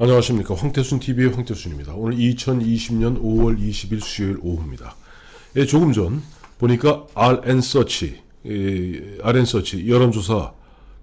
안녕하십니까. 황태순TV의 황태순입니다. 오늘 2020년 5월 20일 수요일 오후입니다. 조금 전 보니까 RN서치 여론조사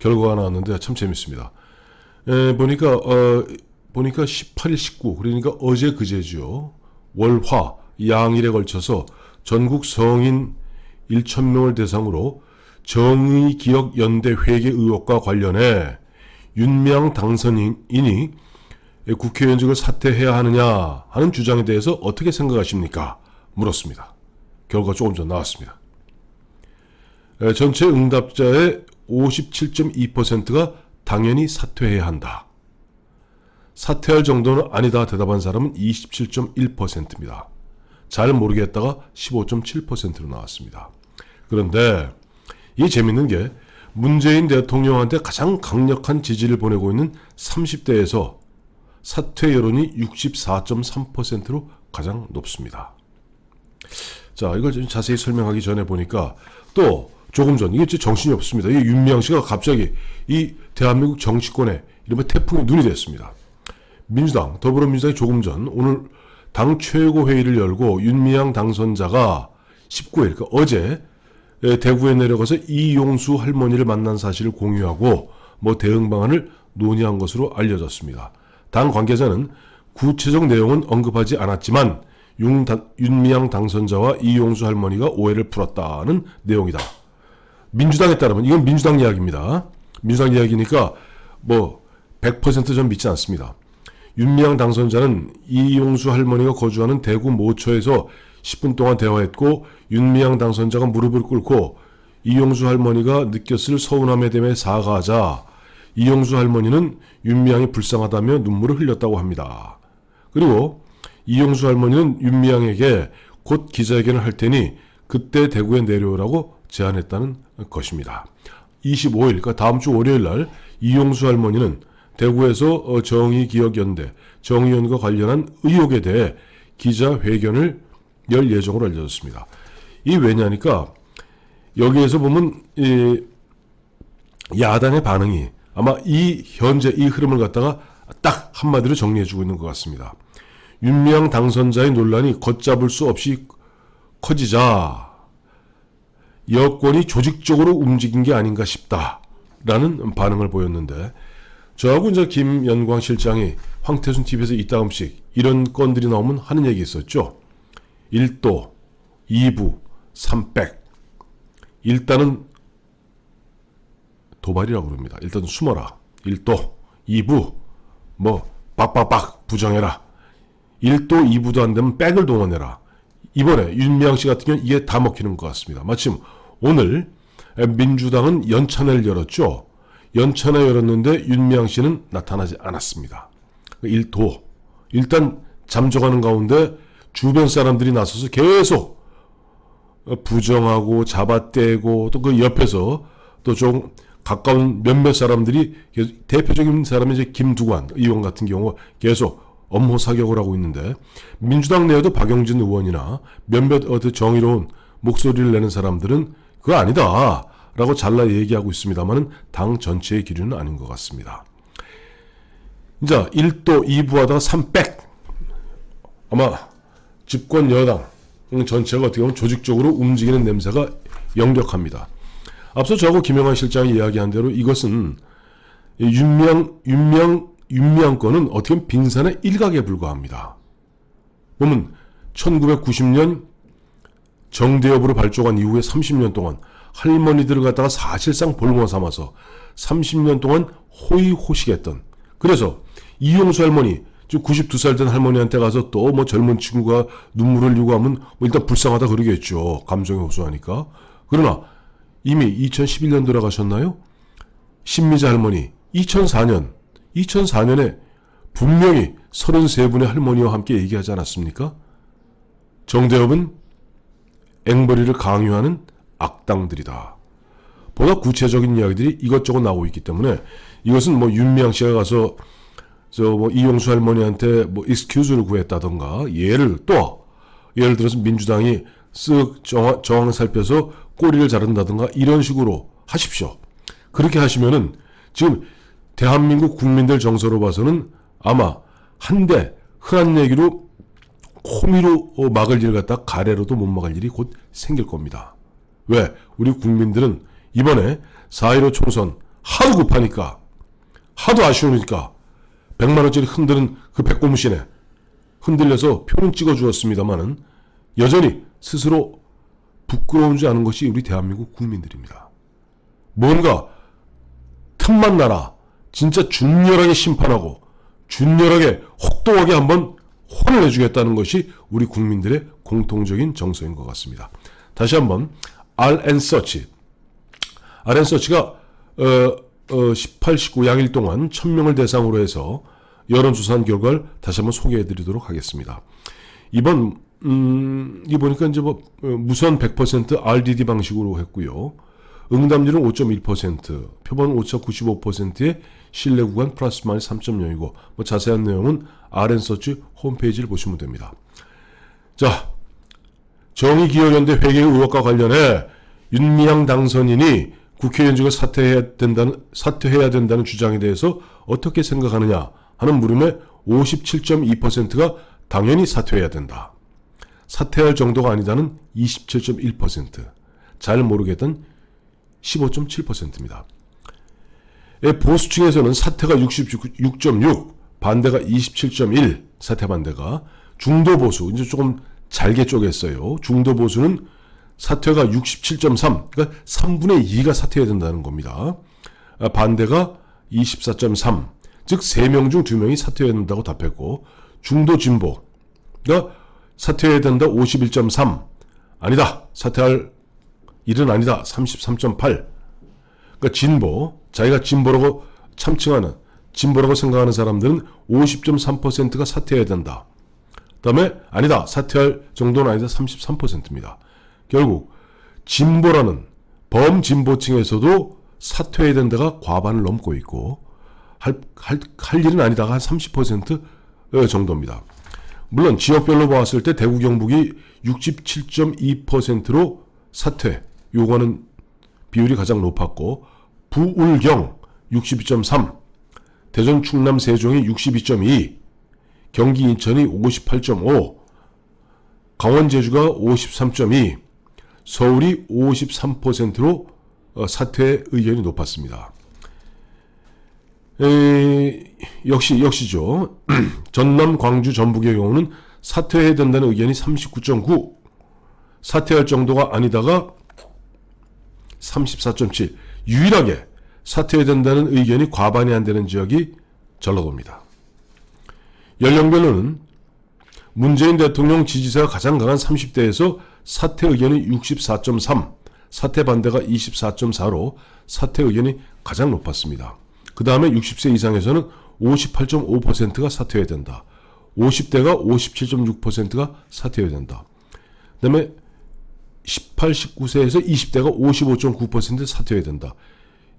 결과가 나왔는데 참 재밌습니다. 보니까 18일, 19 그러니까 어제 그제죠. 월화 양일에 걸쳐서 전국 성인 1,000명을 대상으로 정의기억연대 회계 의혹과 관련해 윤미향 당선인이 국회의원직을 사퇴해야 하느냐 하는 주장에 대해서 어떻게 생각하십니까? 물었습니다. 결과가 조금 전 나왔습니다. 전체 응답자의 57.2%가 당연히 사퇴해야 한다. 사퇴할 정도는 아니다 대답한 사람은 27.1%입니다. 잘 모르겠다가 15.7%로 나왔습니다. 그런데 이 재밌는 게 문재인 대통령한테 가장 강력한 지지를 보내고 있는 30대에서 사퇴 여론이 64.3%로 가장 높습니다. 자, 이걸 좀 자세히 설명하기 전에 보니까 또 조금 전, 이게 진짜 정신이 없습니다. 이 윤미향 씨가 갑자기 이 대한민국 정치권에 이른바 태풍의 눈이 됐습니다. 민주당, 더불어민주당이 조금 전 오늘 당 최고회의를 열고 윤미향 당선자가 19일, 그러니까 어제 대구에 내려가서 이용수 할머니를 만난 사실을 공유하고 대응 방안을 논의한 것으로 알려졌습니다. 당 관계자는 구체적 내용은 언급하지 않았지만 윤미향 당선자와 이용수 할머니가 오해를 풀었다는 내용이다. 민주당에 따르면 이건 민주당 이야기입니다. 민주당 이야기니까 100% 전 믿지 않습니다. 윤미향 당선자는 이용수 할머니가 거주하는 대구 모처에서 10분 동안 대화했고 윤미향 당선자가 무릎을 꿇고 이용수 할머니가 느꼈을 서운함에 대해 사과하자 이용수 할머니는 윤미향이 불쌍하다며 눈물을 흘렸다고 합니다. 그리고 이용수 할머니는 윤미향에게 곧 기자회견을 할 테니 그때 대구에 내려오라고 제안했다는 것입니다. 25일, 그러니까 다음 주 월요일 날 이용수 할머니는 대구에서 정의기억연대, 정의연과 관련한 의혹에 대해 기자회견을 열 예정으로 알려졌습니다. 이 왜냐니까 여기에서 보면 야당의 반응이 아마 현재 이 흐름을 갖다가 딱 한마디로 정리해주고 있는 것 같습니다. 윤미향 당선자의 논란이 걷잡을 수 없이 커지자 여권이 조직적으로 움직인 게 아닌가 싶다라는 반응을 보였는데 저하고 이제 김연광 실장이 황태순TV에서 이따금씩 이런 건들이 나오면 하는 얘기 있었죠. 1도, 2부, 3백. 일단은 도발이라고 그럽니다. 일단 숨어라. 1도, 2부, 빡빡빡 부정해라. 1도, 2부도 안 되면 백을 동원해라. 이번에 윤미향 씨 같은 경우는 이게 다 먹히는 것 같습니다. 마침 오늘 민주당은 연찬회를 열었죠. 연찬회 열었는데 윤미향 씨는 나타나지 않았습니다. 1도, 일단 잠적하는 가운데 주변 사람들이 나서서 계속 부정하고 잡아떼고 또 그 옆에서 또 좀 가까운 몇몇 사람들이 대표적인 사람이 이제 김두관 의원 같은 경우 계속 엄호 사격을 하고 있는데 민주당 내에도 박용진 의원이나 몇몇 정의로운 목소리를 내는 사람들은 그거 아니다 라고 잘라 얘기하고 있습니다만은 당 전체의 기류는 아닌 것 같습니다. 이제 1도 2부 하다가 3백 아마 집권 여당 전체가 어떻게 보면 조직적으로 움직이는 냄새가 역력합니다. 앞서 저하고 김영환 실장이 이야기한 대로 이것은 윤미향 건은 어떻게 보면 빙산의 일각에 불과합니다. 보면 1990년 정대협으로 발족한 이후에 30년 동안 할머니들을 갖다가 사실상 볼모 삼아서 30년 동안 호의호식했던 그래서 이용수 할머니 즉 92살 된 할머니한테 가서 또 젊은 친구가 눈물을 흘리고 하면 일단 불쌍하다 그러겠죠. 감정이 호소하니까. 그러나 이미 2011년 돌아가셨나요? 신미자 할머니 2004년에 분명히 33분의 할머니와 함께 얘기하지 않았습니까? 정대협은 앵벌이를 강요하는 악당들이다. 보다 구체적인 이야기들이 이것저것 나오고 있기 때문에 이것은 윤미향 씨가 가서 이용수 할머니한테 익스큐즈를 구했다던가 예를 들어서 민주당이 쓱 정황을 살펴서 꼬리를 자른다든가 이런 식으로 하십시오. 그렇게 하시면은 지금 대한민국 국민들 정서로 봐서는 아마 한데 흔한 얘기로 호미로 막을 일을 갖다 가래로도 못 막을 일이 곧 생길 겁니다. 왜? 우리 국민들은 이번에 4.15 총선 하도 급하니까, 하도 아쉬우니까 100만원짜리 흔드는 그 백고무신에 흔들려서 표는 찍어주었습니다마는 여전히 스스로 부끄러운 줄 아는 것이 우리 대한민국 국민들입니다. 뭔가 틈만 나라 진짜 준열하게 심판하고 준열하게 혹독하게 한번 혼을 내주겠다는 것이 우리 국민들의 공통적인 정서인 것 같습니다. 다시 한번 RN서치. RN서치가 18, 19 양일 동안 1000명을 대상으로 해서 여론조사한 결과를 다시 한번 소개해드리도록 하겠습니다. 이번 이 보니까 이제 무선 100% RDD 방식으로 했고요. 응답률은 5.1%, 표본 오차 95%의 신뢰 구간 플러스 마이너스 3.0이고 자세한 내용은 RN서치 홈페이지를 보시면 됩니다. 자, 정의기억연대 회계 의혹과 관련해 윤미향 당선인이 국회의원직을 사퇴해야 된다는 주장에 대해서 어떻게 생각하느냐 하는 물음에 57.2%가 당연히 사퇴해야 된다. 사퇴할 정도가 아니다는 27.1%, 잘 모르겠던 15.7%입니다. 보수층에서는 사퇴가 66.6, 반대가 27.1, 사퇴 반대가. 중도 보수, 이제 조금 잘게 쪼갰어요. 중도 보수는 사퇴가 67.3, 그러니까 3분의 2가 사퇴해야 된다는 겁니다. 반대가 24.3, 즉 3명 중 2명이 사퇴해야 된다고 답했고, 중도 진보가 사퇴해야 된다 51.3, 아니다, 사퇴할 일은 아니다 33.8. 그러니까 진보, 자기가 진보라고 참칭하는, 진보라고 생각하는 사람들은 50.3%가 사퇴해야 된다. 그 다음에 아니다, 사퇴할 정도는 아니다 33%입니다. 결국 진보라는 범진보층에서도 사퇴해야 된다가 과반을 넘고 있고 할 일은 아니다가 한 30% 정도입니다. 물론 지역별로 봤을 때 대구 경북이 67.2%로 사퇴 요구하는 비율이 가장 높았고, 부울경 62.3, 대전 충남 세종이 62.2, 경기 인천이 58.5, 강원 제주가 53.2, 서울이 53%로 사퇴 의견이 높았습니다. 역시죠. 전남, 광주, 전북의 경우는 사퇴해야 된다는 의견이 39.9, 사퇴할 정도가 아니다가 34.7, 유일하게 사퇴해야 된다는 의견이 과반이 안 되는 지역이 전라도입니다. 연령별로는 문재인 대통령 지지세가 가장 강한 30대에서 사퇴 의견이 64.3, 사퇴 반대가 24.4로 사퇴 의견이 가장 높았습니다. 그 다음에 60세 이상에서는 58.5%가 사퇴해야 된다. 50대가 57.6%가 사퇴해야 된다. 그 다음에 18, 19세에서 20대가 55.9% 사퇴해야 된다.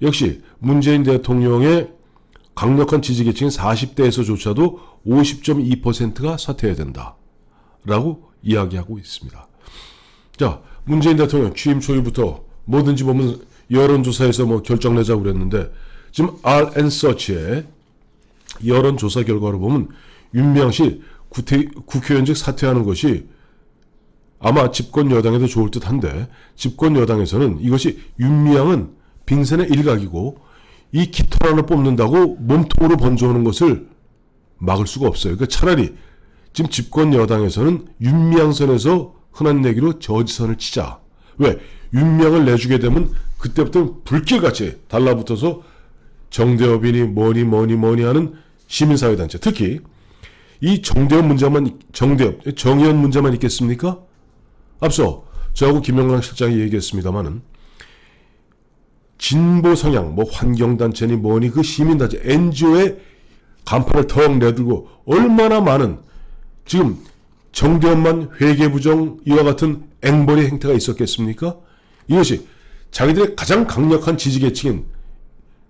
역시 문재인 대통령의 강력한 지지계층인 40대에서조차도 50.2%가 사퇴해야 된다. 라고 이야기하고 있습니다. 자, 문재인 대통령 취임 초기부터 뭐든지 보면 여론조사에서 결정내자고 그랬는데, 지금 RN서치의 여론조사 결과로 보면 윤미향 씨 국회의원직 사퇴하는 것이 아마 집권 여당에도 좋을 듯한데, 집권 여당에서는 이것이 윤미향은 빙산의 일각이고 이 깃털 하나 뽑는다고 몸통으로 번져오는 것을 막을 수가 없어요. 그러니까 차라리 지금 집권 여당에서는 윤미향 선에서 흔한 얘기로 저지선을 치자. 왜? 윤미향을 내주게 되면 그때부터 불길같이 달라붙어서 정대협이니 뭐니 하는 시민사회단체, 특히 이 정의원 문제만 있겠습니까? 앞서 저하고 김영랑 실장이 얘기했습니다마는 진보 성향, 환경단체니 뭐니 그 시민단체, NGO의 간판을 턱 내들고 얼마나 많은 지금 정대원만 회계부정 이와 같은 앵벌이 행태가 있었겠습니까? 이것이 자기들의 가장 강력한 지지계층인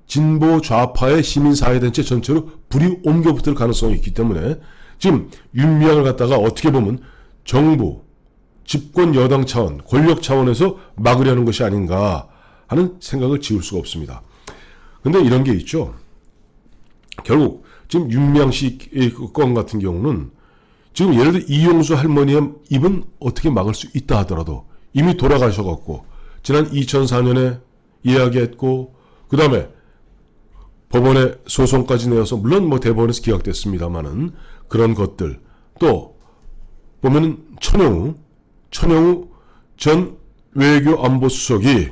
진보 좌파의 시민사회단체 전체로 불이 옮겨붙을 가능성이 있기 때문에 지금 윤미향을 갖다가 어떻게 보면 정부, 집권 여당 차원, 권력 차원에서 막으려는 것이 아닌가 하는 생각을 지울 수가 없습니다. 근데 이런 게 있죠. 결국 지금 윤미향 씨의 건 같은 경우는 지금 예를 들어 이용수 할머니의 입은 어떻게 막을 수 있다 하더라도 이미 돌아가셔갖고 지난 2004년에 이야기했고 그 다음에 법원에 소송까지 내어서 물론 뭐 대법원에서 기각됐습니다만은 그런 것들 또 보면은 천영우 전 외교안보수석이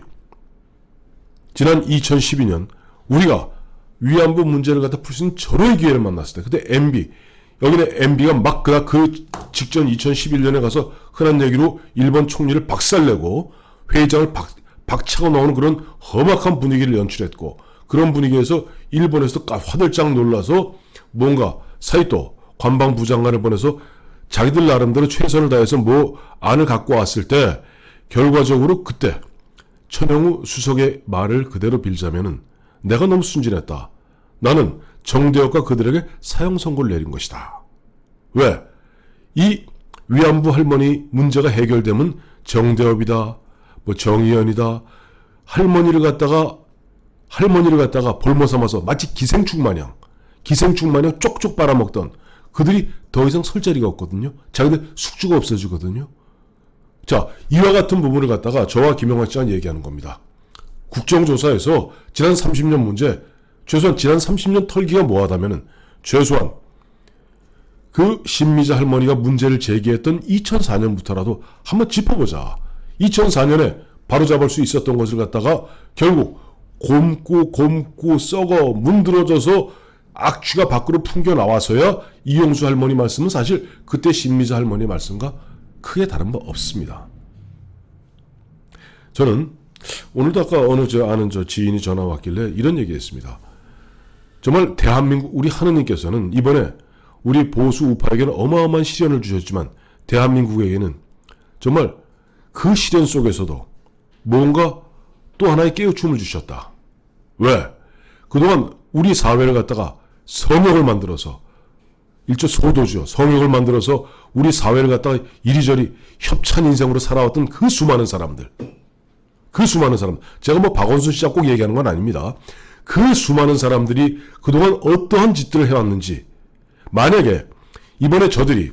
지난 2012년 우리가 위안부 문제를 갖다 풀 수 있는 절호의 기회를 만났을 때 그때 MB 여기는 MB가 막 그 직전 2011년에 가서 흔한 얘기로 일본 총리를 박살내고 회장을 박차고 나오는 그런 험악한 분위기를 연출했고 그런 분위기에서 일본에서도 화들짝 놀라서 뭔가 사이토 관방부 장관을 보내서 자기들 나름대로 최선을 다해서 뭐 안을 갖고 왔을 때 결과적으로 그때 천영우 수석의 말을 그대로 빌자면은 내가 너무 순진했다. 나는 정대협과 그들에게 사형 선고를 내린 것이다. 왜? 이 위안부 할머니 문제가 해결되면 정대협이다, 뭐 정의연이다, 할머니를 갖다가 볼모 삼아서 마치 기생충 마냥 쪽쪽 빨아먹던 그들이 더 이상 설 자리가 없거든요. 자기들 숙주가 없어지거든요. 자, 이와 같은 부분을 갖다가 저와 김영환 씨가 얘기하는 겁니다. 국정조사에서 지난 30년 문제, 최소한 지난 30년 털기가 뭐하다면은 최소한 그 신미자 할머니가 문제를 제기했던 2004년부터라도 한번 짚어보자. 2004년에 바로잡을 수 있었던 것을 갖다가 결국 곰고 썩어 문드러져서 악취가 밖으로 풍겨 나와서야 이용수 할머니 말씀은 사실 그때 신미자 할머니 말씀과 크게 다른 바 없습니다. 저는 오늘도 아까 어느 아는 지인이 전화 왔길래 이런 얘기했습니다. 정말 대한민국 우리 하느님께서는 이번에 우리 보수 우파에게는 어마어마한 시련을 주셨지만 대한민국에게는 정말 그 시련 속에서도 뭔가 또 하나의 깨우침을 주셨다. 왜? 그동안 우리 사회를 갖다가 성역을 만들어서 일조 소도죠. 성역을 만들어서 우리 사회를 갖다가 이리저리 협찬 인생으로 살아왔던 그 수많은 사람들. 제가 뭐 박원순 씨와 꼭 얘기하는 건 아닙니다. 그 수많은 사람들이 그동안 어떠한 짓들을 해왔는지 만약에 이번에 저들이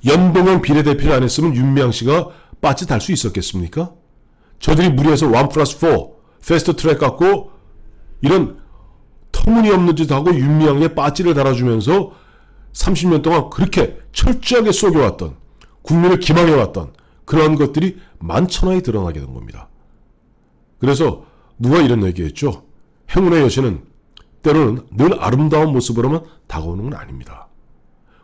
연동형 비례대표를 안 했으면 윤미향 씨가 빠지 달 수 있었겠습니까? 저들이 무리해서 1+4 패스트 트랙 갖고 이런 터무니없는 짓 하고 윤미향에 빠지를 달아주면서 30년 동안 그렇게 철저하게 속여왔던 국민을 기망해왔던 그런 것들이 만천하에 드러나게 된 겁니다. 그래서 누가 이런 얘기했죠. 행운의 여신은 때로는 늘 아름다운 모습으로만 다가오는 건 아닙니다.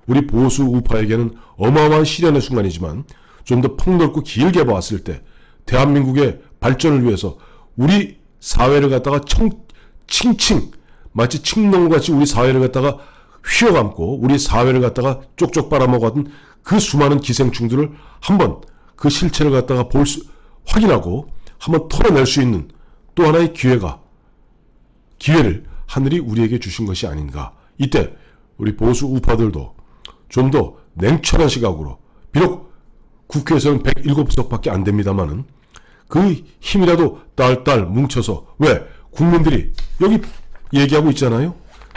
우리 보수 우파에게는 어마어마한 시련의 순간이지만 좀 더 폭넓고 길게 봤을 때 대한민국의 발전을 위해서 우리 사회를 갖다가 칭칭 마치 칡농같이 우리 사회를 갖다가 휘어감고 우리 사회를 갖다가 쪽쪽 빨아먹었던 그 수많은 기생충들을 한번 그 실체를 갖다가 확인하고 한번 털어낼 수 있는 또 하나의 기회를 하늘이 우리에게 주신 것이 아닌가. 이때 우리 보수 우파들도 좀 더 냉철한 시각으로 비록 국회에서는 107석밖에 안 됩니다만은 그 힘이라도 딸딸 뭉쳐서 왜? 국민들이 여기 얘기하고 있잖아요.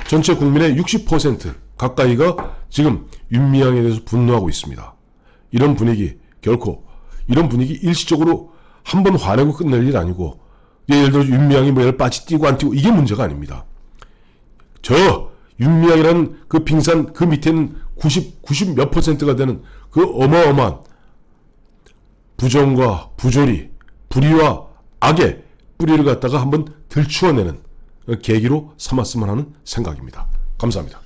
전체 국민의 60% 가까이가 지금 윤미향에 대해서 분노하고 있습니다. 이런 분위기 일시적으로 한번 화내고 끝낼 일 아니고 예를 들어 윤미향이 뭐를 빠지 뛰고 안 뛰고 이게 문제가 아닙니다. 저 윤미향이라는 그 빙산 그 밑에는 90 몇 %가 되는 그 어마어마한 부정과 부조리, 불의와 악의 뿌리를 갖다가 한번 들추어내는 계기로 삼았으면 하는 생각입니다. 감사합니다.